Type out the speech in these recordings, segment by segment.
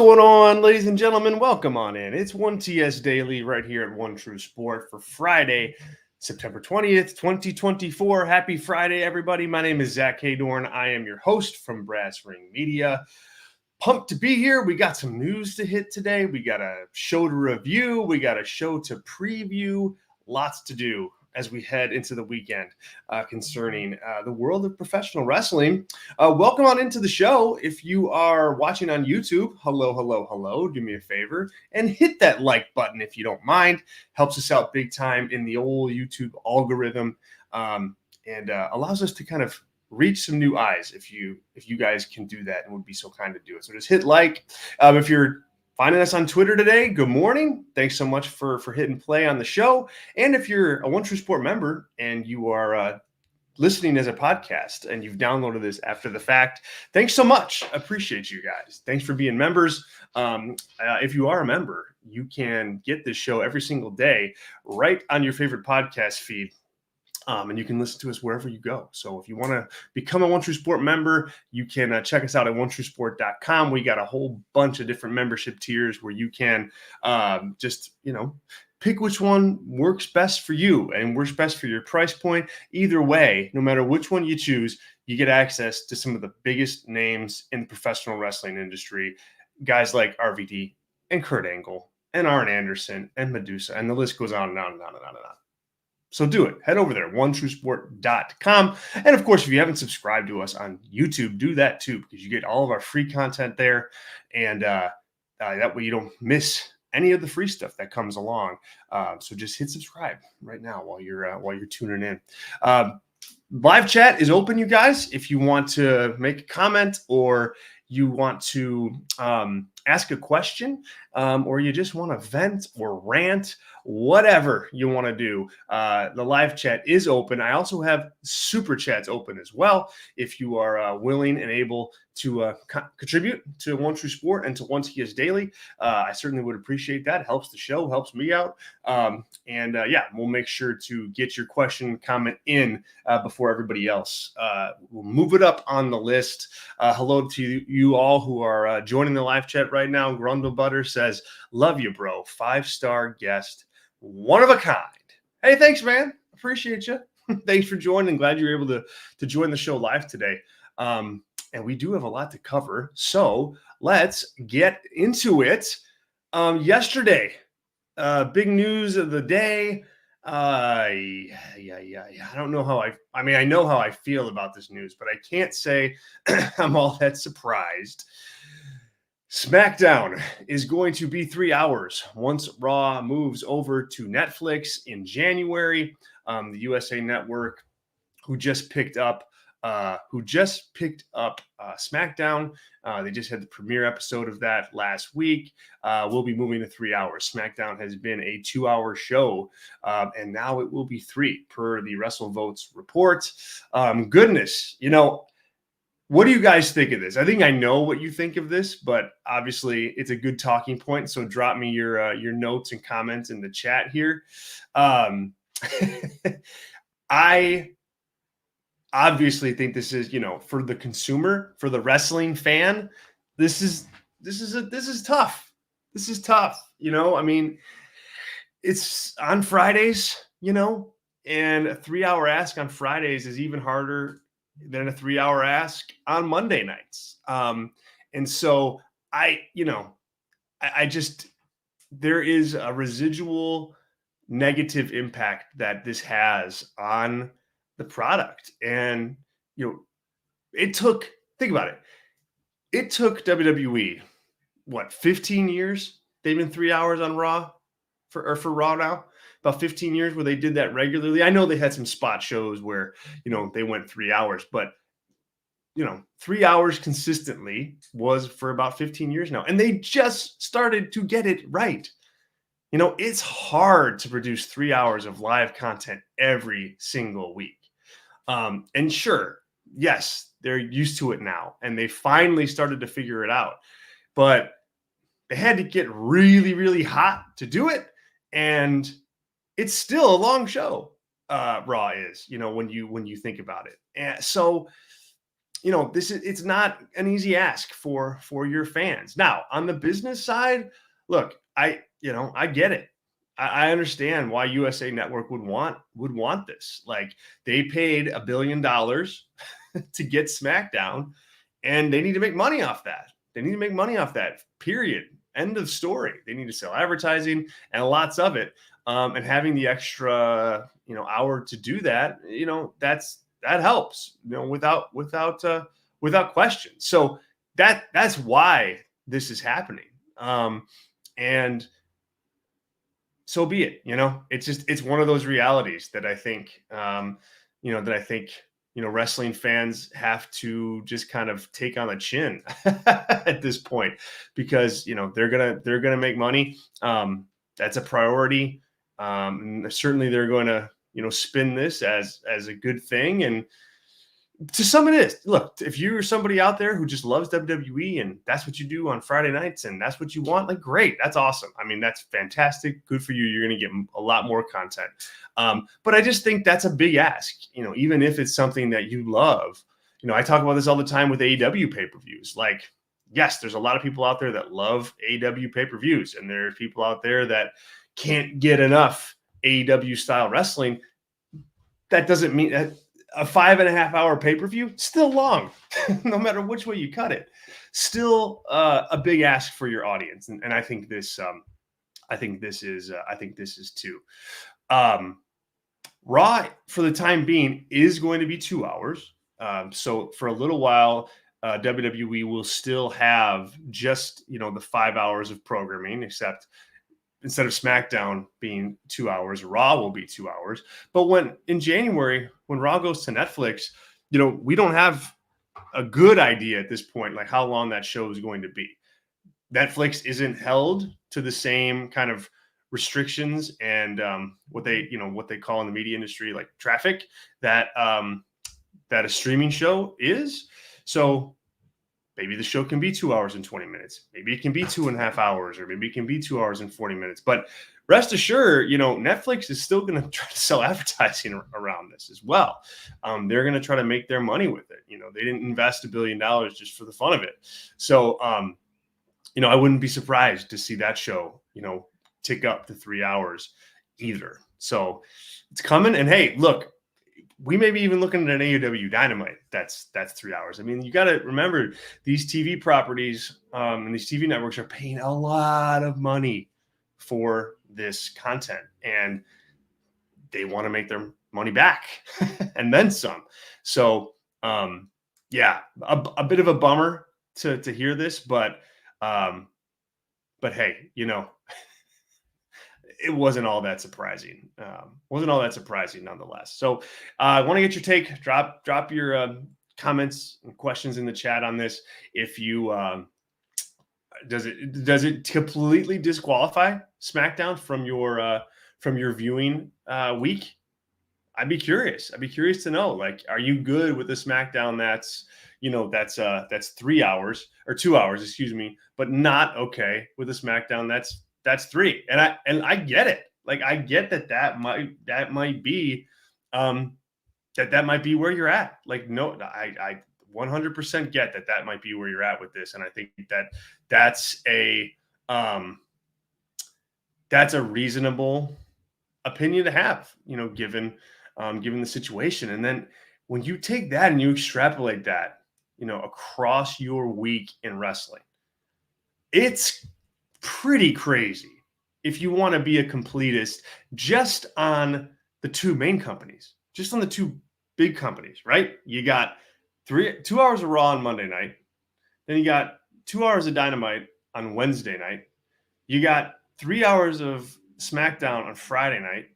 going on, ladies and gentlemen? Welcome on in. It's 1TS Daily right here at One True Sport for Friday, September 20th, 2024. Happy Friday, everybody. My name is Zack Heydorn. I am your host from Brass Ring Media. Pumped to be here. We got some news to hit today. We got a show to review. We got a show to preview. Lots to do as we head into the weekend concerning the world of professional wrestling. Welcome on into the show. If you are watching on YouTube, hello. Do me a favor and hit that like button if you don't mind. Helps us out big time in the old YouTube algorithm and allows us to kind of reach some new eyes if you guys can do that and would be so kind to do it. So just hit like. If you're finding us on Twitter today, good morning. Thanks so much for hitting play on the show. And if you're a One True Sport member and you are listening as a podcast and you've downloaded this after the fact, thanks so much. Appreciate you guys. Thanks for being members. If you are a member, you can get this show every single day right on your favorite podcast feed. And you can listen to us wherever you go. So if you want to become a One True Sport member, you can check us out at onetruesport.com. We got a whole bunch of different membership tiers where you can just, pick which one works best for you and works best for your price point. Either way, no matter which one you choose, you get access to some of the biggest names in the professional wrestling industry. Guys like RVD and Kurt Angle and Arn Anderson and Medusa, and the list goes on and on and on and on and on. So do it. Head over there, onetruesport.com. And of course, if you haven't subscribed to us on YouTube, do that too, because you get all of our free content there. And that way you don't miss any of the free stuff that comes along. So just hit subscribe right now while you're tuning in. Live chat is open, you guys. If you want to make a comment or you want to ask a question or you just want to vent or rant, whatever you want to do, the live chat is open. I also have super chats open as well. If you are willing and able to contribute to One True Sport and to 1TS Daily, I certainly would appreciate that. It helps the show, helps me out. We'll make sure to get your question, comment in before everybody else. We'll move it up on the list. Hello to you all who are joining the live chat right now. Grundle Butter says, love you, bro. 5-star guest. One of a kind. Hey, thanks, man. Appreciate you. Thanks for joining. Glad you were able to join the show live today. And we do have a lot to cover. So let's get into it. Yesterday, big news of the day. I don't know how I know how I feel about this news, but I can't say I'm all that surprised. Smackdown is going to be 3 hours once Raw moves over to Netflix in January. The USA Network, who just picked up Smackdown. They just had the premiere episode of that last week. We'll be moving to 3 hours. Smackdown has been a 2-hour show, and now it will be 3 per the WrestleVotes report. Goodness, what do you guys think of this? I think I know what you think of this, but obviously it's a good talking point. So drop me your notes and comments in the chat here. I obviously think this is, for the consumer, for the wrestling fan, this is tough. This is tough. It's on Fridays, and a 3-hour ask on Fridays is even harder than a 3-hour ask on Monday nights. And so I just, there is a residual negative impact that this has on the product. And, think about it. It took WWE, 15 years? They've been 3 hours on Raw for Raw now. About 15 years where they did that regularly. I know they had some spot shows where, they went 3 hours, but 3 hours consistently was for about 15 years now. And they just started to get it right. It's hard to produce 3 hours of live content every single week. And sure, yes, they're used to it now and they finally started to figure it out, but they had to get really, really hot to do it. And it's still a long show. Raw is, when you think about it. And so it's not an easy ask for your fans. Now, on the business side, look, I get it. I understand why USA Network would want this. Like, they paid $1 billion to get SmackDown, and they need to make money off that. They need to make money off that. Period. End of story. They need to sell advertising and lots of it. And having the extra, hour to do that, that helps, without question. So that's why this is happening. And so be it. It's one of those realities that I think, wrestling fans have to just kind of take on the chin at this point, because, they're going to make money. That's a priority. And certainly they're going to, spin this as a good thing. And to some it is. Look, if you're somebody out there who just loves WWE and that's what you do on Friday nights and that's what you want, like, great. That's awesome. I mean, that's fantastic. Good for you. You're going to get a lot more content. But I just think that's a big ask, even if it's something that you love. I talk about this all the time with AEW pay-per-views. Like, yes, there's a lot of people out there that love AEW pay-per-views, and there are people out there that can't get enough AEW style wrestling. That doesn't mean that a 5.5 hour pay-per-view, still long, no matter which way you cut it. Still a big ask for your audience. And I think this is too. Raw, for the time being, is going to be 2 hours. So for a little while, WWE will still have just, the 5 hours of programming, except instead of SmackDown being 2 hours, Raw will be 2 hours. But in January, when Raw goes to Netflix, we don't have a good idea at this point, like how long that show is going to be. Netflix isn't held to the same kind of restrictions and what they call in the media industry, like traffic, that a streaming show is. So maybe the show can be 2 hours and 20 minutes. Maybe it can be 2.5 hours, or maybe it can be 2 hours and 40 minutes. But rest assured, Netflix is still going to try to sell advertising around this as well. They're going to try to make their money with it. They didn't invest $1 billion just for the fun of it. So, I wouldn't be surprised to see that show, tick up to 3 hours either. So it's coming. And hey, look, we may be even looking at an AEW Dynamite that's 3 hours. I mean, you got to remember, these TV properties and these TV networks are paying a lot of money for this content, and they want to make their money back and then some. So, yeah, a bit of a bummer to hear this, but hey, it wasn't all that surprising. Nonetheless. So I want to get your take. Drop your comments and questions in the chat on this. If you does it completely disqualify SmackDown from your viewing week? I'd be curious. I'd be curious to know, like, are you good with the SmackDown that's 3 hours or 2 hours, excuse me, but not okay with the SmackDown that's 3? And I get it. Like, I get that might be that might be where you're at. Like, no, I 100% get that might be where you're at with this. And I think that's a reasonable opinion to have, given the situation. And then when you take that and you extrapolate that, across your week in wrestling, it's pretty crazy if you want to be a completist just on the two main companies, just on the two big companies, right? You got 2 hours of Raw on Monday night. Then you got 2 hours of Dynamite on Wednesday night. You got 3 hours of SmackDown on Friday night.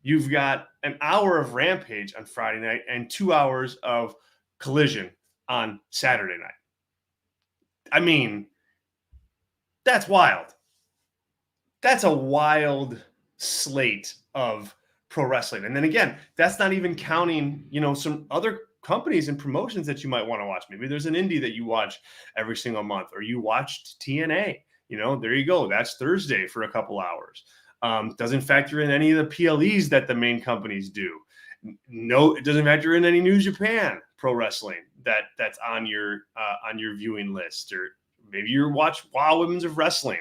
You've got an hour of Rampage on Friday night and 2 hours of Collision on Saturday night. I mean, that's wild. That's a wild slate of pro wrestling. And then again, that's not even counting, some other companies and promotions that you might want to watch. Maybe there's an indie that you watch every single month, or you watched TNA, there you go. That's Thursday for a couple hours. Doesn't factor in any of the PLEs that the main companies do. No, it doesn't factor in any New Japan pro wrestling that's on your viewing list, or maybe you watch Wild Women's of Wrestling.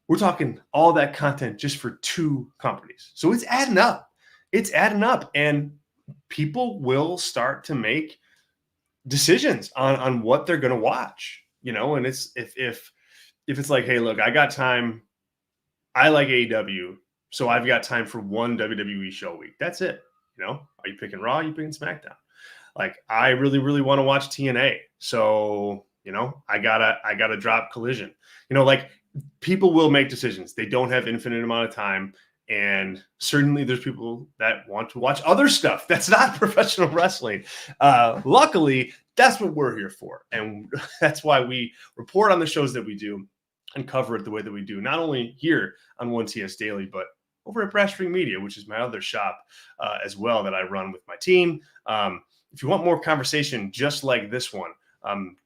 We're talking all that content just for 2 companies. So it's adding up. It's adding up, and people will start to make decisions on what they're going to watch, and it's if it's like, hey, look, I got time. I like AEW, so I've got time for one WWE show a week. That's it. Are you picking Raw? Are you picking SmackDown? Like, I really, really want to watch TNA. So, I gotta drop Collision. Like, people will make decisions. They don't have infinite amount of time. And certainly there's people that want to watch other stuff that's not professional wrestling. Luckily, that's what we're here for. And that's why we report on the shows that we do and cover it the way that we do, not only here on 1TS Daily, but over at Brass Ring Media, which is my other shop as well that I run with my team. If you want more conversation just like this one,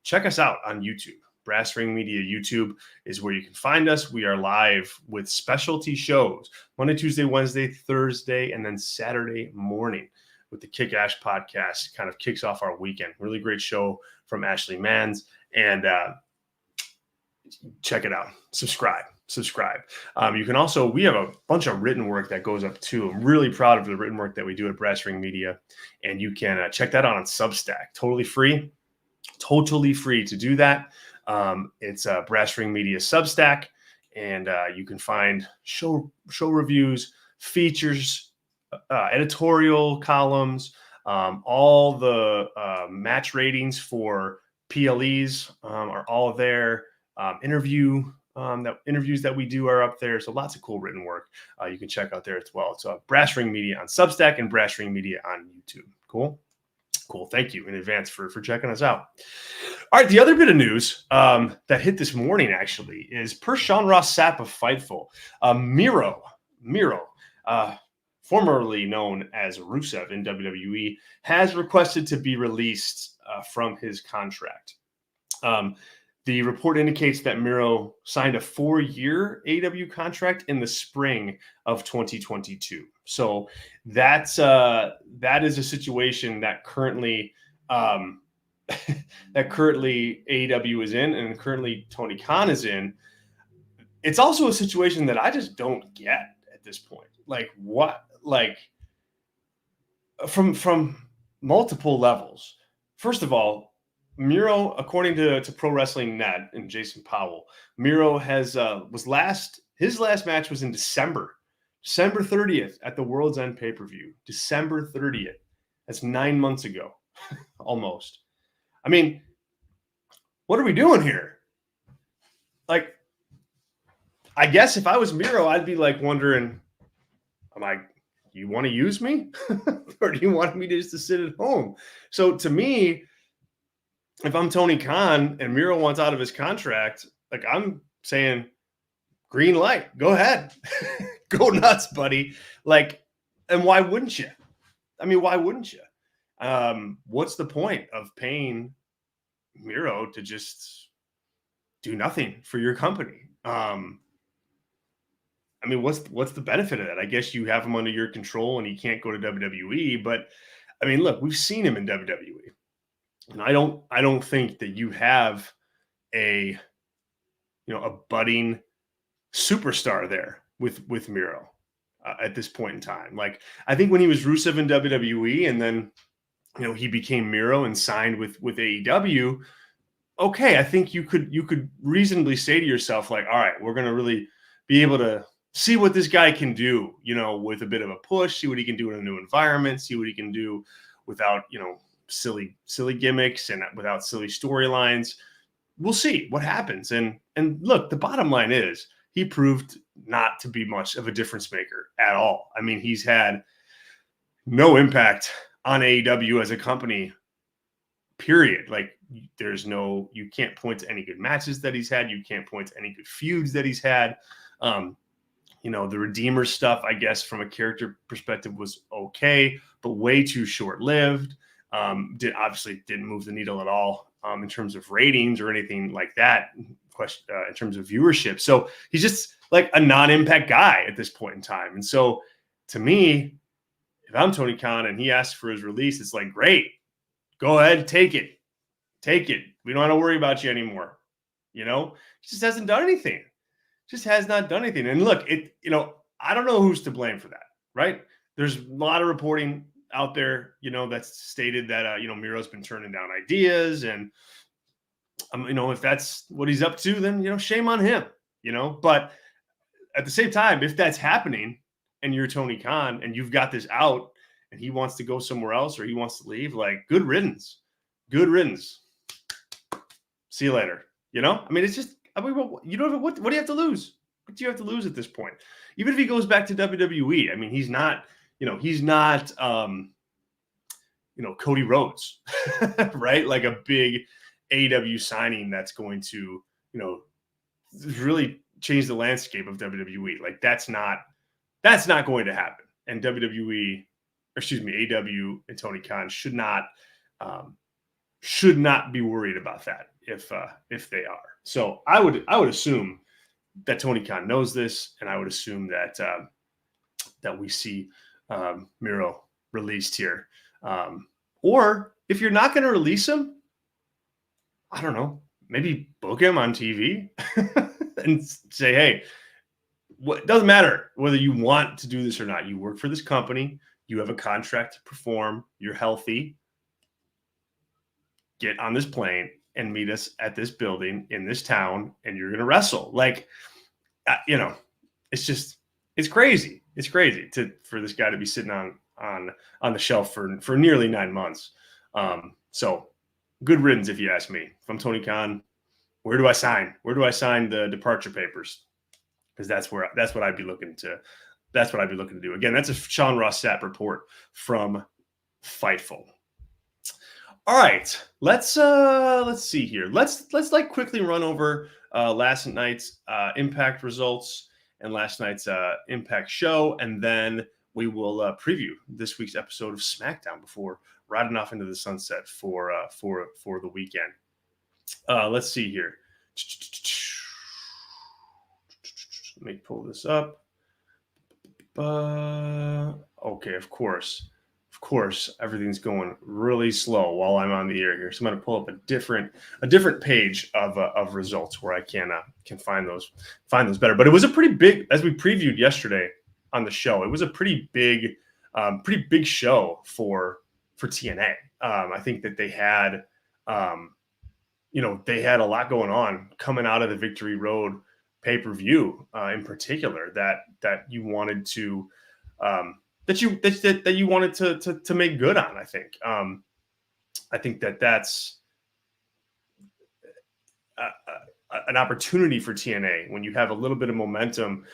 check us out on YouTube. Brass Ring Media YouTube is where you can find us. We are live with specialty shows Monday, Tuesday, Wednesday, Thursday, and then Saturday morning with the Kick Ash podcast. Kind of kicks off our weekend. Really great show from Ashley Manns. And check it out. Subscribe. You can also, we have a bunch of written work that goes up too. I'm really proud of the written work that we do at Brass Ring Media. And you can check that out on Substack. Totally free to do that. It's a Brass Ring Media Substack, and you can find show reviews, features, editorial columns, all the match ratings for PLEs are all there. Interviews that we do are up there. So lots of cool written work you can check out there as well. So Brass Ring Media on Substack and Brass Ring Media on YouTube. Cool. Thank you in advance for checking us out. All right. The other bit of news that hit this morning actually is per Sean Ross Sapp of Fightful, Miro, formerly known as Rusev in WWE, has requested to be released from his contract. The report indicates that Miro signed a 4-year AEW contract in the spring of 2022. So that is a situation that currently AEW is in, and currently Tony Khan is in. It's also a situation that I just don't get at this point. Like, what? Like, from multiple levels. First of all, Miro, according to Pro Wrestling Net and Jason Powell, Miro has his last match was in December 30th at the World's End pay-per-view. December 30th. That's 9 months ago, almost. I mean, what are we doing here? Like, I guess if I was Miro, I'd be like wondering, you want to use me? Or do you want me just to sit at home? So to me, if I'm Tony Khan and Miro wants out of his contract, like, I'm saying, green light, go ahead. Go nuts, buddy. Like, and why wouldn't you? I mean, why wouldn't you? What's the point of paying Miro to just do nothing for your company? I mean, what's the benefit of that? I guess you have him under your control and he can't go to WWE, but I mean, look, we've seen him in WWE. And I don't think that you have a budding superstar there with Miro at this point in time. Like, I think when he was Rusev in WWE and then, he became Miro and signed with AEW. Okay. I think you could reasonably say to yourself, like, all right, we're going to really be able to see what this guy can do, with a bit of a push, see what he can do in a new environment, see what he can do without, silly gimmicks and without silly storylines. We'll see what happens. And look, the bottom line is he proved not to be much of a difference maker at all. I mean, he's had no impact on AEW as a company, period. Like, you can't point to any good matches that he's had. You can't point to any good feuds that he's had. The Redeemer stuff, I guess, from a character perspective was okay, but way too short-lived. Obviously didn't move the needle at all in terms of ratings or anything like that, in terms of viewership. So he's just like a non-impact guy at this point in time. And so to me, if I'm Tony Khan and he asks for his release, it's like, great, go ahead, take it. We don't have to worry about you anymore. He just hasn't done anything. Just has not done anything. And look, I don't know who's to blame for that, right? There's a lot of reporting out there, that's stated that, Miro's been turning down ideas. And, if that's what he's up to, then, shame on him, But at the same time, if that's happening and you're Tony Khan and you've got this out and he wants to go somewhere else or he wants to leave, like, good riddance. See you later. It's just, what do you have to lose? What do you have to lose at this point? Even if he goes back to WWE, he's not, Cody Rhodes, right? Like a big AEW signing that's going to, really change the landscape of WWE. Like that's not going to happen. And AEW and Tony Khan should not be worried about that if they are. So I would assume that Tony Khan knows this, and I would assume that that we see Miro released here. Or if you're not going to release him, I don't know, maybe book him on TV and say, hey, it doesn't matter whether you want to do this or not. You work for this company. You have a contract to perform. You're healthy. Get on this plane and meet us at this building in this town, and you're going to wrestle. Like, it's crazy. It's crazy for this guy to be sitting on the shelf for nearly 9 months. So good riddance, if you ask me. If I'm Tony Khan, where do I sign? Where do I sign the departure papers? Because that's what I'd be looking to. That's what I'd be looking to do. Again, that's a Sean Ross Sapp report from Fightful. All right, let's see here. Let's quickly run over last night's Impact results and last night's Impact show, and then we will preview this week's episode of Smackdown before riding off into the sunset for the weekend. Let's see here. Let me pull this up. Okay, of course, everything's going really slow while I'm on the air here. So I'm going to pull up a different page of results where I can find those better. But it was a pretty big, as we previewed yesterday on the show, it was a pretty big show for TNA. I think that they had they had a lot going on coming out of the Victory Road pay-per-view in particular that you wanted to that you wanted to make good on. I think that's an opportunity for TNA when you have a little bit of momentum,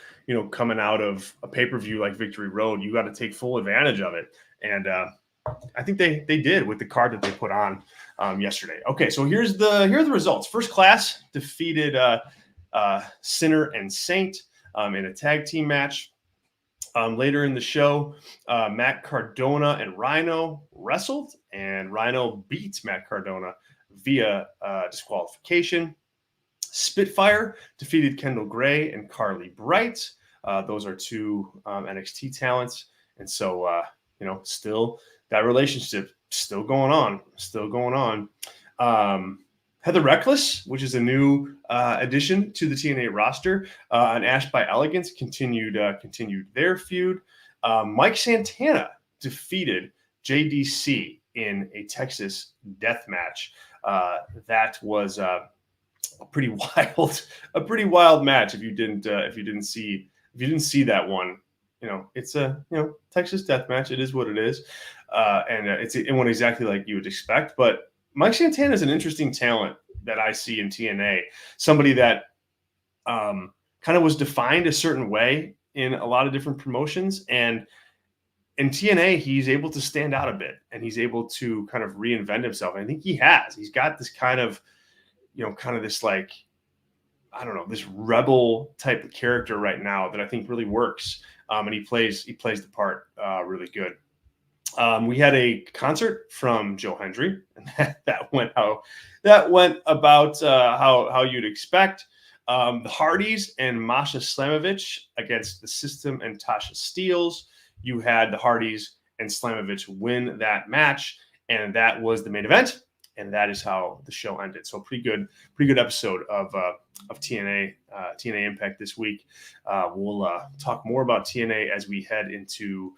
coming out of a pay-per-view like Victory Road. You got to take full advantage of it, and I think they did with the card that they put on yesterday. Okay, so here are the results. First Class defeated Sinner and Saint in a tag team match. Later in the show, Matt Cardona and Rhino wrestled, and Rhino beat Matt Cardona via disqualification. Spitfire defeated Kendall Gray and Carly Bright. Those are two NXT talents, and so still that relationship still going on. Heather Reckless, which is a new addition to the TNA roster, and Ash by Elegance continued their feud. Mike Santana defeated JDC in a Texas death match. That was a pretty wild match. If you didn't see that one, it's a Texas death match. It is what it is, and it went exactly like you would expect. But Mike Santana is an interesting talent that I see in TNA. Somebody that kind of was defined a certain way in a lot of different promotions, and in TNA he's able to stand out a bit, and he's able to kind of reinvent himself. And I think he's got this kind of this, like, I don't know, this rebel type of character right now that I think really works. And he plays the part really good. We had a concert from Joe Hendry, and that went about how you'd expect. The Hardys and Masha Slamovich against the System and Tasha Steelz. You had the Hardys and Slamovich win that match. And that was the main event. And that is how the show ended. So pretty good episode of TNA Impact this week. We'll talk more about TNA as we head into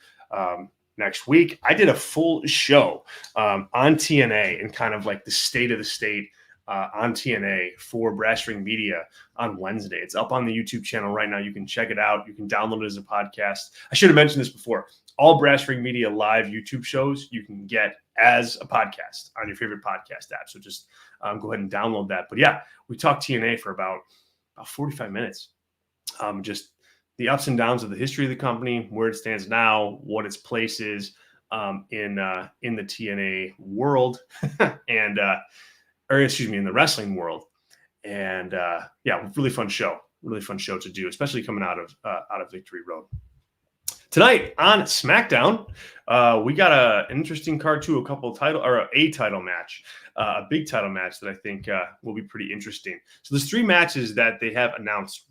next week. I did a full show on TNA and kind of like the state of the state on TNA for Brass Ring Media on Wednesday. It's up on the YouTube channel right now. You can check it out. You can download it as a podcast. I should have mentioned this before. All Brass Ring Media live YouTube shows you can get as a podcast on your favorite podcast app. So just go ahead and download that. But yeah, we talked TNA for about 45 minutes. Just the ups and downs of the history of the company, where it stands now, what its place is in the TNA world, and in the wrestling world. And really fun show to do, especially coming out of Victory Road. Tonight on SmackDown, we got an interesting card too, a title match, a big title match that I think will be pretty interesting. So there's 3 matches that they have announced,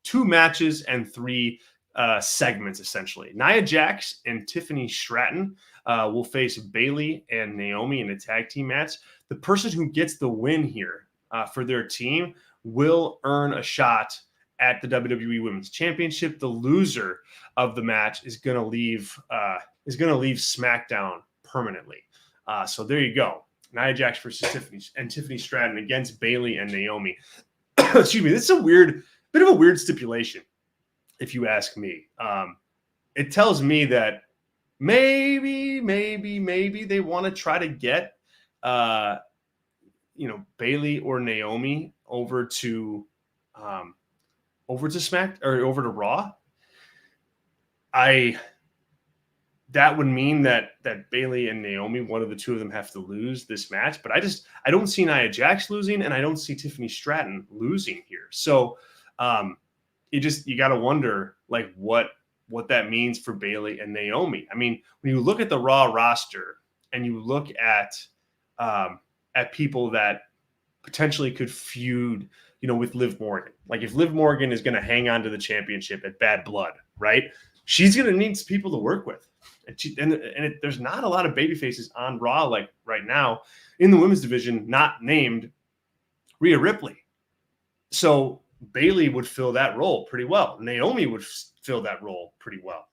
2 matches and 3 segments essentially. Nia Jax and Tiffany Stratton will face Bayley and Naomi in a tag team match. The person who gets the win here for their team will earn a shot at the WWE Women's Championship. The loser of the match is going to leave SmackDown permanently. So there you go. Nia Jax versus Tiffany Stratton against Bayley and Naomi. Excuse me. This is bit of a weird stipulation, if you ask me. It tells me that maybe they want to try to get Bayley or Naomi over to Raw. That would mean that Bayley and Naomi, one of the two of them, have to lose this match. But I don't see Nia Jax losing, and I don't see Tiffany Stratton losing here. So you got to wonder like what that means for Bayley and Naomi. I mean, when you look at the Raw roster and you look at people that potentially could feud, with Liv Morgan. Like if Liv Morgan is going to hang on to the championship at Bad Blood, right? She's going to need some people to work with. There's not a lot of baby faces on Raw like right now in the women's division, not named Rhea Ripley. So Bayley would fill that role pretty well. Naomi would fill that role pretty well.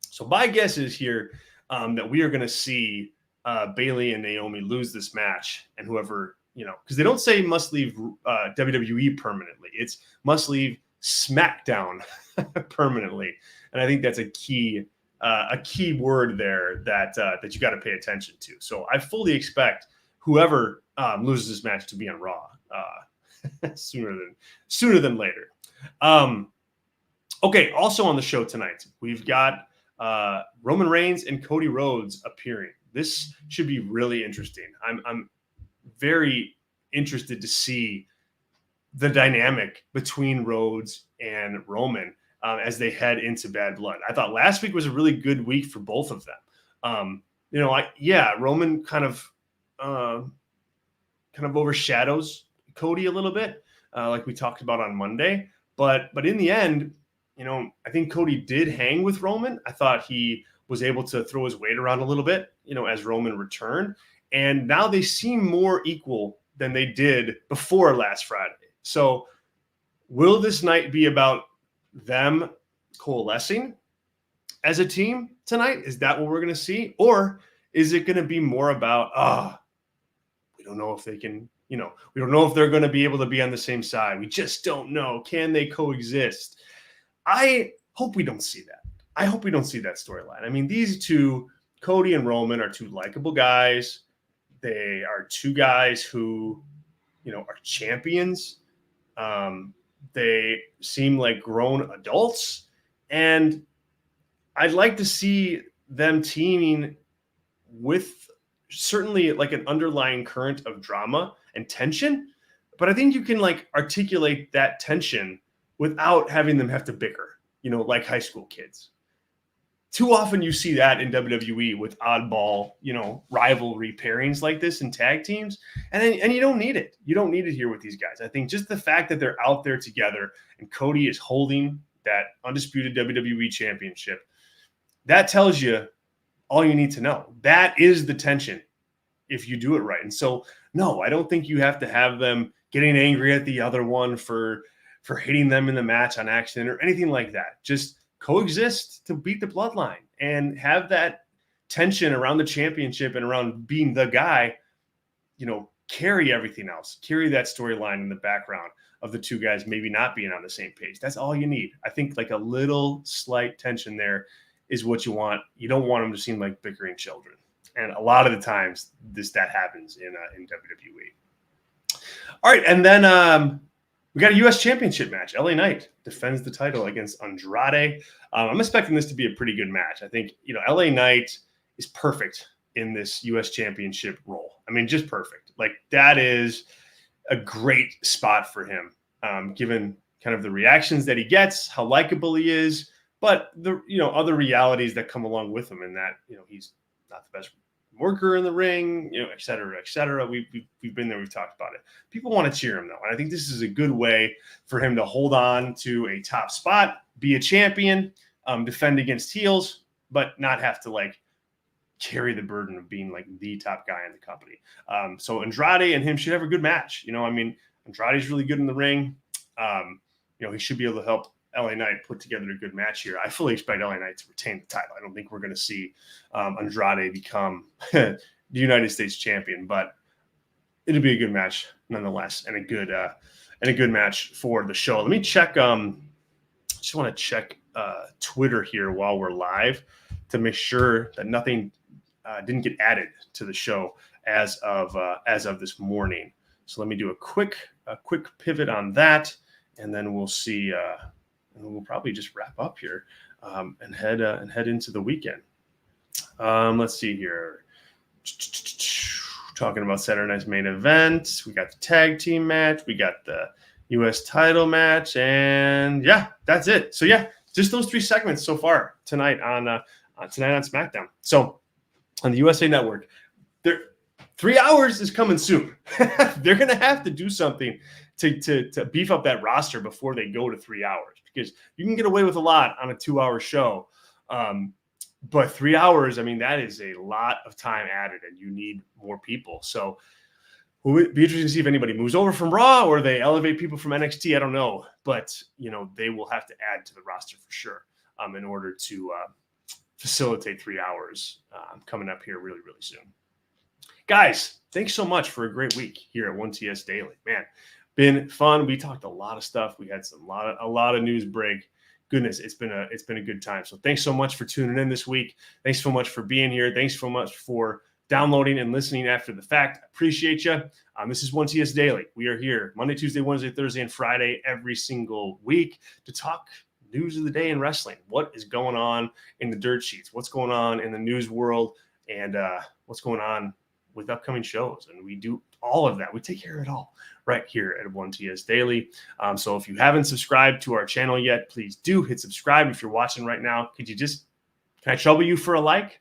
So my guess is here that we are going to see Bayley and Naomi lose this match, and whoever, because they don't say must leave WWE permanently. It's must leave SmackDown permanently. And I think that's a key word there that you got to pay attention to. So I fully expect whoever loses this match to be on Raw sooner than later. Okay, also on the show tonight, we've got Roman Reigns and Cody Rhodes appearing. This should be really interesting. I'm very interested to see the dynamic between Rhodes and Roman as they head into Bad Blood. I thought last week was a really good week for both of them. Roman kind of overshadows Cody a little bit, like we talked about on Monday. But in the end, I think Cody did hang with Roman. I thought he was able to throw his weight around a little bit, as Roman returned. And now they seem more equal than they did before last Friday. So will this night be about them coalescing as a team tonight? Is that what we're going to see? Or is it going to be more about, we don't know if they can, we don't know if they're going to be able to be on the same side. We just don't know. Can they coexist? I hope we don't see that. I hope we don't see that storyline. I mean, these two, Cody and Roman, are two likable guys. They are two guys who, are champions. They seem like grown adults. And I'd like to see them teaming with certainly like an underlying current of drama and tension. But I think you can articulate that tension without having them have to bicker, like high school kids. Too often you see that in WWE with oddball, rivalry pairings like this in tag teams. And you don't need it. You don't need it here with these guys. I think just the fact that they're out there together and Cody is holding that undisputed WWE championship, that tells you all you need to know. That is the tension if you do it right. And so, no, I don't think you have to have them getting angry at the other one for hitting them in the match on accident or anything like that. Just coexist to beat the bloodline and have that tension around the championship and around being the guy, carry everything else, carry that storyline in the background of the two guys maybe not being on the same page. That's all you need. I think like a little slight tension there is what you want. You don't want them to seem like bickering children. And a lot of the times that happens in WWE. All right. And then we got a U.S. Championship match. LA Knight defends the title against Andrade. I'm expecting this to be a pretty good match. I think, LA Knight is perfect in this U.S. Championship role. I mean, just perfect. Like, that is a great spot for him, given kind of the reactions that he gets, how likable he is, but the, other realities that come along with him, and that, he's not the best worker in the ring, et cetera, et cetera. We've been there. We've talked about it. People want to cheer him, though. And I think this is a good way for him to hold on to a top spot, be a champion, defend against heels, but not have to, carry the burden of being, the top guy in the company. So Andrade and him should have a good match. Andrade's really good in the ring. He should be able to help LA Knight put together a good match here. I fully expect LA Knight to retain the title. I don't think we're going to see Andrade become the United States champion, but it'll be a good match nonetheless, and a good match for the show. Let me check. Just want to check Twitter here while we're live to make sure that nothing didn't get added to the show as of this morning. So let me do a quick pivot on that, and then we'll see. And we'll probably just wrap up here and head into the weekend. Let's see here. Talking about Saturday night's main event. We got the tag team match. We got the U.S. title match. And, yeah, that's it. So, yeah, just those 3 segments so far tonight on Smackdown. So, on the USA Network, 3 hours is coming soon. They're going to have to do something to beef up that roster before they go to 3 hours, because you can get away with a lot on a 2-hour show. But 3 hours, I mean, that is a lot of time added, and you need more people. So we'll be interesting to see if anybody moves over from Raw or they elevate people from NXT. I don't know. But, they will have to add to the roster for sure in order to facilitate 3 hours coming up here really, really soon. Guys, thanks so much for a great week here at 1TS Daily. Man, been fun. We talked a lot of stuff. We had a lot of news break. Goodness, it's been a good time. So thanks so much for tuning in this week. Thanks so much for being here. Thanks so much for downloading and listening after the fact. Appreciate you. This is 1TS Daily. We are here Monday, Tuesday, Wednesday, Thursday, and Friday every single week to talk news of the day in wrestling. What is going on in the dirt sheets? What's going on in the news world? And what's going on with upcoming shows? And we do all of that. We take care of it all right here at 1TS Daily. So if you haven't subscribed to our channel yet, please do hit subscribe. If you're watching right now, can I trouble you for a like?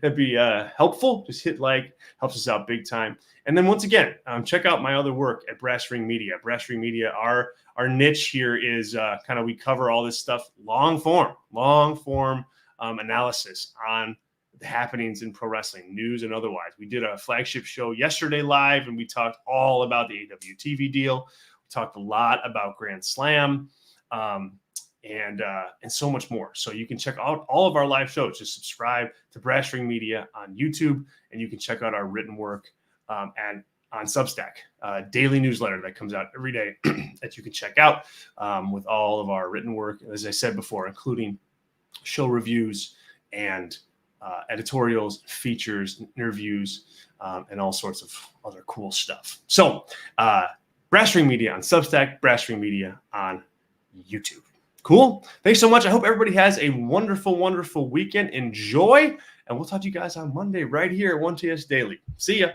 That'd be helpful. Just hit like, helps us out big time. And then once again, check out my other work at Brass Ring Media. Brass Ring Media, our niche here is we cover all this stuff, long form analysis on the happenings in pro wrestling, news and otherwise. We did a flagship show yesterday live, and we talked all about the AWTV deal. We talked a lot about Grand Slam, and so much more. So you can check out all of our live shows. Just subscribe to Brass Ring Media on YouTube, and you can check out our written work and on Substack, daily newsletter that comes out every day that you can check out with all of our written work, as I said before, including show reviews and editorials, features, interviews, and all sorts of other cool stuff. So Brass Ring Media on Substack, Brass Ring Media on YouTube. Cool. Thanks so much. I hope everybody has a wonderful, wonderful weekend. Enjoy, and we'll talk to you guys on Monday right here at 1TS Daily. See ya.